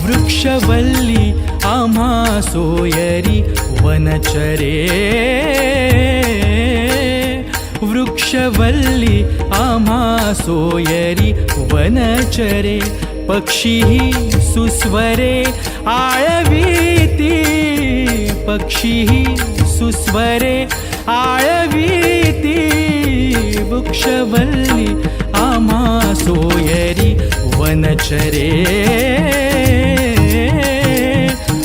वृक्षवल्ली आम्हा सोयरी वनचरे, वृक्षवल्ली आम्हा सोयरी वनचरे, पक्षीही सुस्वरे आळवीती, पक्षीही सुस्वरे आळवीती, वृक्षवल्ली आम्हा सोयरी वनचरे,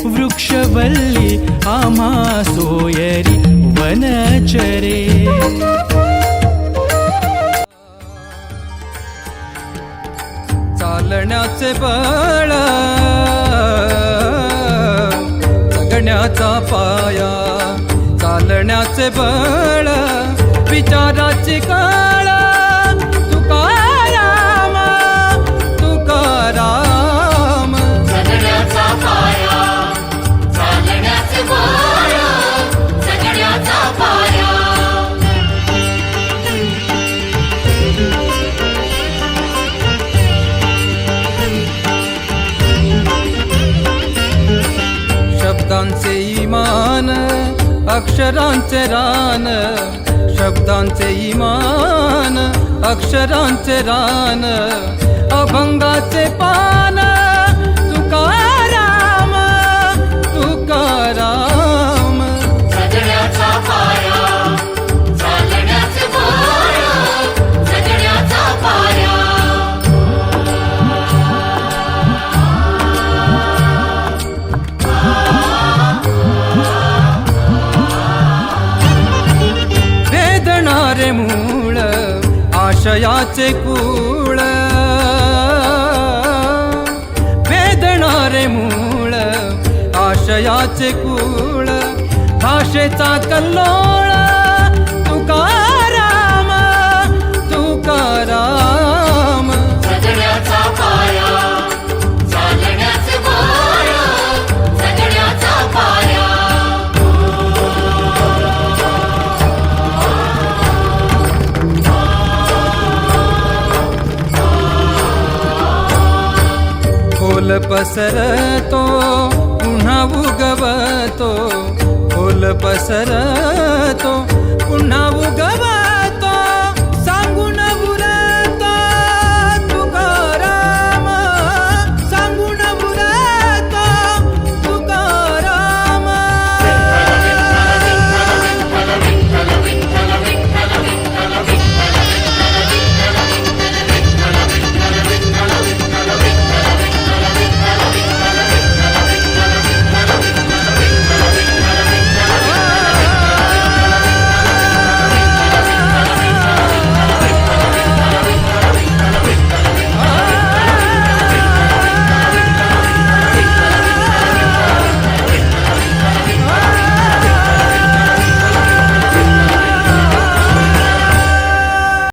वृक्षवल्ली आम्हा सोयरी वनचरे। चालण्याचे बळ जगण्याचा पाया, चालण्याचे बळ विचाराची काळ, तुकाराम तुकाराम। जगण्याचा पाया, चालण्याचे बळ, जगण्याचा पाया। शब्दांचे इमान अक्षरांचे रान, शब्दांचे इमान अक्षरांचे रान, अभंगाचे पान, तुकाराम तुकाराम। जगण्याचा पाया, चालण्याचे बळ, जगण्याचा पाया। वेदणारे मूळ आशयाचे कूळ, वेदणारे मूळ आशयाचे कूळ, भाषेचा कल्लोळ, तुकाराम तुकाराम। जगण्याचा पाया, चालण्याचे बळ, जगण्याचा पाया। खोल पसरतो पुन्हा उगवतो, खोल पसरतो पुन्हा उगवतो।